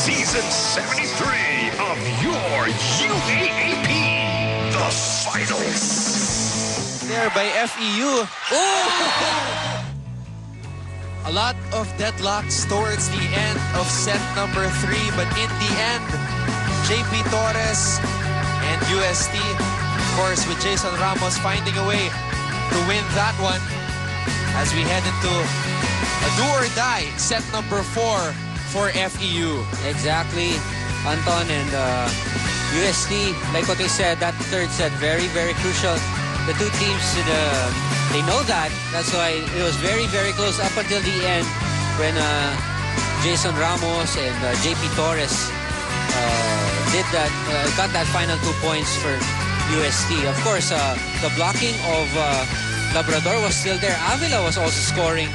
Season 73 of your UAAP, the finals. There by FEU. Oh! A lot of deadlocks towards the end of set number 3, but in the end, JP Torres and UST, of course, with Jason Ramos finding a way to win that one as we head into a do-or-die set number 4 for FEU. Exactly, Anton, and UST, like what we said, that third set, very, very crucial. The two teams, they know that. That's why it was very, very close up until the end when Jason Ramos and JP Torres did that, got that final 2 points for UST. Of course, the blocking of Labrador was still there. Avila was also scoring,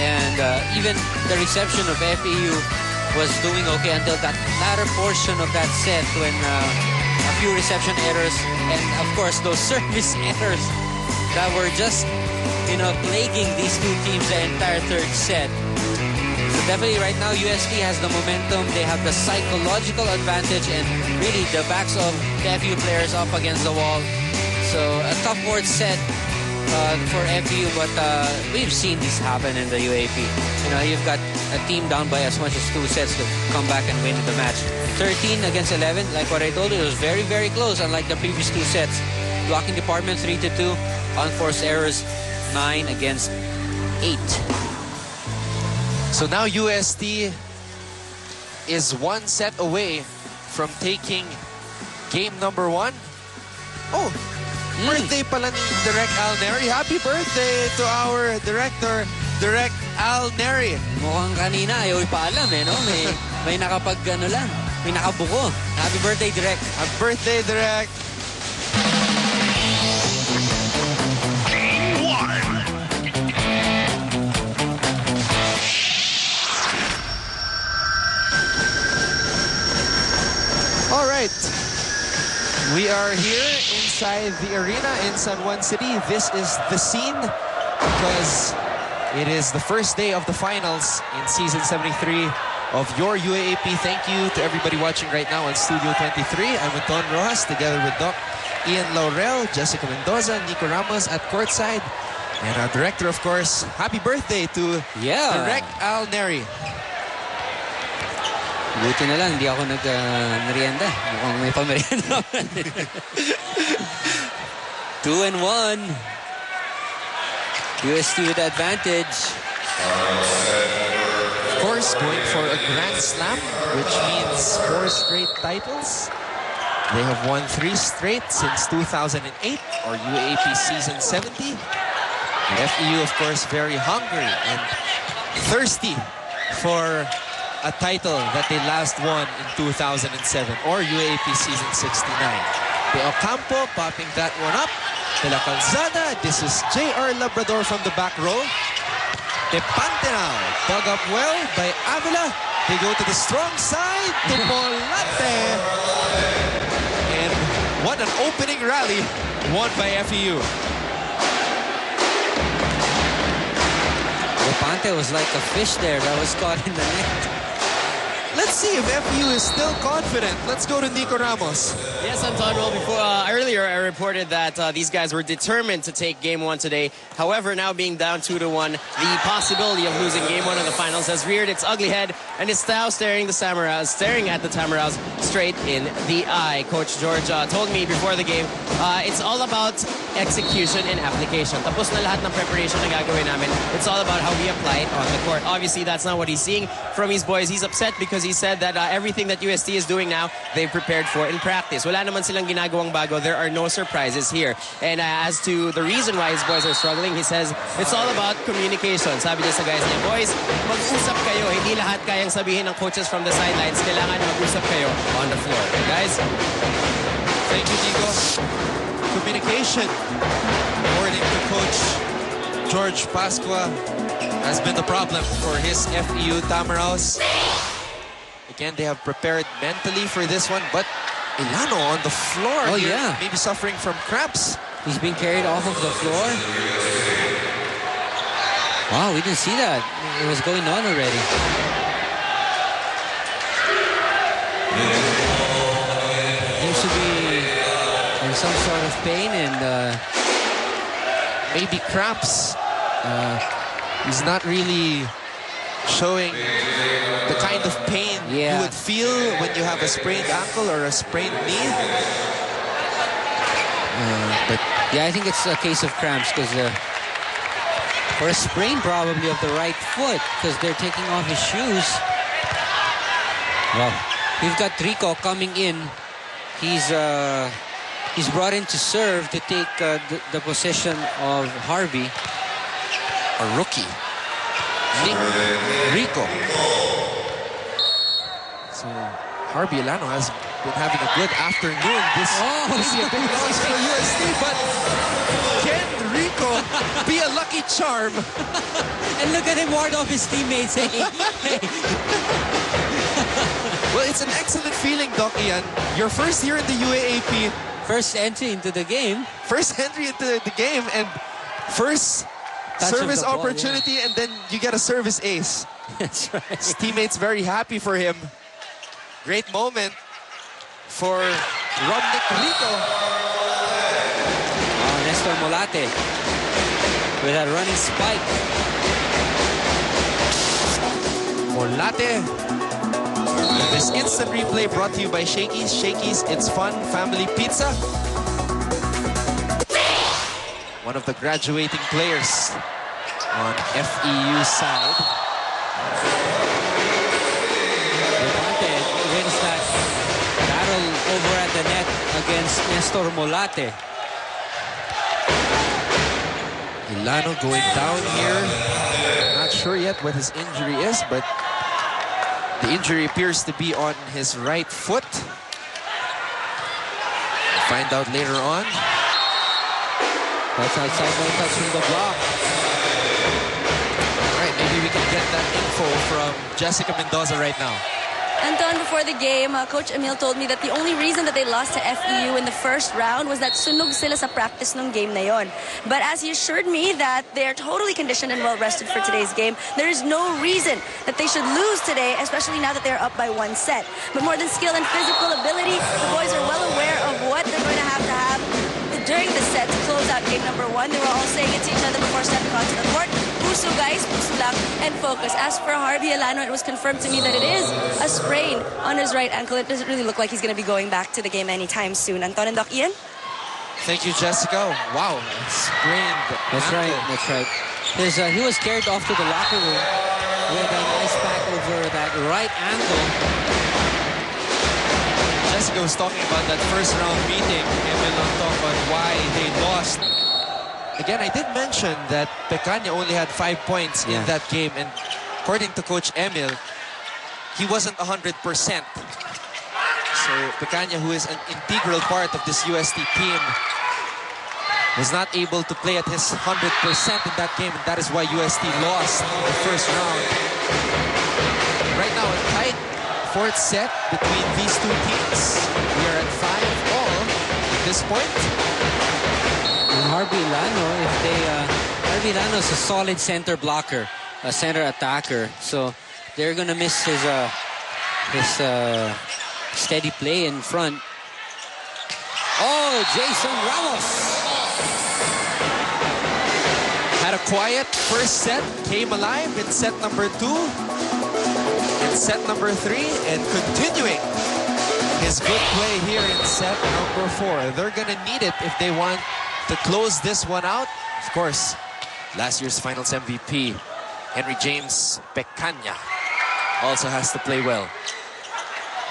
and even the reception of FEU was doing okay until that latter portion of that set when a few reception errors and of course those service errors that were just, you know, plaguing these two teams the entire third set. So definitely right now UST has the momentum, they have the psychological advantage, and really the backs of the FEU players up against the wall. So a tough fourth set for FEU, but we've seen this happen in the UAP. You know, you've got a team down by as much as 2 sets to come back and win the match. 13 against 11, like what I told you, it was very, very close, unlike the previous 2 sets. Blocking department 3-2, unforced errors 9 against 8. So now UST is 1 set away from taking game number 1. Oh, birthday pala ni Direk Al Neri. Happy birthday to our director, Direk Al Neri. Mukhang kanina ayaw ipaalam no? May nakapag ano lang, may nakabuko. Happy birthday, Direk. Happy birthday, Direk. Game 1. All right. We are here inside the arena in San Juan City. This is the scene because it is the first day of the finals in season 73 of your UAAP. Thank you to everybody watching right now on Studio 23. I'm with Don Rojas together with Doc Ian Laurel, Jessica Mendoza, Nico Ramos at courtside. And our director, of course, happy birthday to Direk Al Neri. Buti na lang, hindi ako nag-merienda. Mukhang may pamerienda. 2-1. UST with the advantage. Of course, going for a Grand Slam, which means 4 straight titles. They have won 3 straight since 2008, or UAP season 70. FEU, of course, very hungry and thirsty for a title that they last won in 2007, or UAP season 69. De Ocampo popping that one up. De La Calzada, this is JR Labrador from the back row. De Pantenal, dug up well by Avila. They go to the strong side to Molate. And what an opening rally won by FEU. Pante was like a fish there that was caught in the net. Let's see if FEU is still confident. Let's go to Nico Ramos. Yes, Anton. Well, earlier I reported that these guys were determined to take Game 1 today. However, now being down 2-1, the possibility of losing Game 1 of the finals has reared its ugly head and is now staring at the Tamaraws straight in the eye. Coach George told me before the game, it's all about execution and application. Tapos na lahat ng preparation na gagawin namin. It's all about how we apply it on the court. Obviously, that's not what he's seeing from his boys. He's upset because he said that everything that UST is doing now, they've prepared for in practice. Wala naman silang ginagawang bago. There are no surprises here. And as to the reason why his boys are struggling, he says it's all about communication. Sabi niya sa guys niya, boys, mag-usap kayo. Hindi lahat kayang sabihin ng coaches from the sidelines. Kailangan mag-usap kayo on the floor. Okay, guys? Thank you, Nico. Communication, according to Coach George Pasqua, has been the problem for his FEU Tamaraws. Again, they have prepared mentally for this one, but Ilano on the floor here, maybe suffering from cramps. He's being carried off of the floor. Wow, we didn't see that. It was going on already. or some sort of pain, and maybe cramps. He's not really showing the kind of pain you would feel when you have a sprained ankle or a sprained knee. but yeah, I think it's a case of cramps because or a sprain probably of the right foot because they're taking off his shoes. Well, we've got Rico coming in. He's brought in to serve to take the position of Harvey. A rookie. Rico. So Harvey Elano has been having a good afternoon. This maybe a big loss for UST, but can Rico be a lucky charm? And look at him ward off his teammates. Hey. Well, it's an excellent feeling, Doc Ian. Your first year in the UAAP. First entry into the game. First entry into the game and first service ball, opportunity, and then you get a service ace. That's right. His teammates very happy for him. Great moment for Romnick Rico. Oh, Nestor Molate with a running spike. Molate. This instant replay brought to you by Shakey's. Shakey's, it's fun, family pizza. One of the graduating players on FEU side. Levante wins that battle over at the net against Nestor Molate. Elano going down here. Not sure yet what his injury is, but the injury appears to be on his right foot. Find out later on. That's outside, no touch from the block. All right, maybe we can get that info from Jessica Mendoza right now. Anton, before the game, Coach Emil told me that the only reason that they lost to FEU in the first round was that sunog sila sa practice nung game na yon. But as he assured me that they are totally conditioned and well-rested for today's game, there is no reason that they should lose today, especially now that they're up by one set. But more than skill and physical ability, the boys are well aware of what they're going to have during the set to close out game number one. They were all saying it to each other before stepping onto the court. Puso guys, puso lang, and focus. As for Harvey Elano, it was confirmed to me that it is a sprain on his right ankle. It doesn't really look like he's going to be going back to the game anytime soon. Anton and Doc Ian? Thank you, Jessica. Wow, sprained That's ankle. right, that's right. He was carried off to the locker room with an ice pack over that right ankle. Jessica was talking about that first round meeting, Emil on top on why they lost. Again, I did mention that Pecaña only had 5 points in that game, and according to Coach Emil, he wasn't 100%. So Pecaña, who is an integral part of this UST team, was not able to play at his 100% in that game, and that is why UST lost in the first round. Right now, a tight fourth set between these two teams. We are at 5-all at this point. And Harvey Elano, Harvey Elano is a solid center blocker, a center attacker. So they're gonna miss his steady play in front. Oh, Jason Ramos Had a quiet first set, came alive in set number 2, in set number 3, and continuing his good play here in set number 4. They're gonna need it if they want to close this one out. Of course, last year's finals MVP, Henry James Pecaña, also has to play well.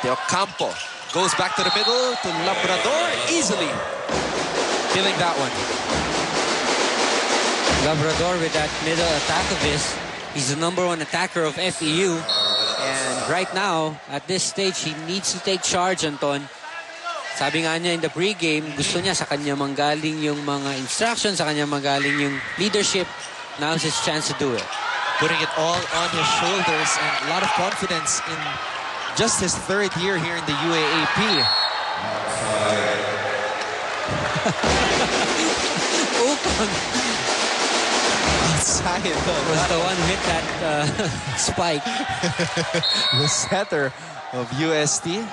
De Ocampo goes back to the middle to Labrador, easily killing that one. Labrador with that middle attack of his. He's the #1 attacker of FEU. And right now, at this stage, he needs to take charge, Anton. Sabi nga niya in the pregame, gusto niya sa kanya manggaling yung mga instructions, sa kanya manggaling yung leadership. Now's his chance to do it. Putting it all on his shoulders and a lot of confidence in just his 3rd year here in the UAAP. Upang Outside was the one who hit that spike. the setter of UST.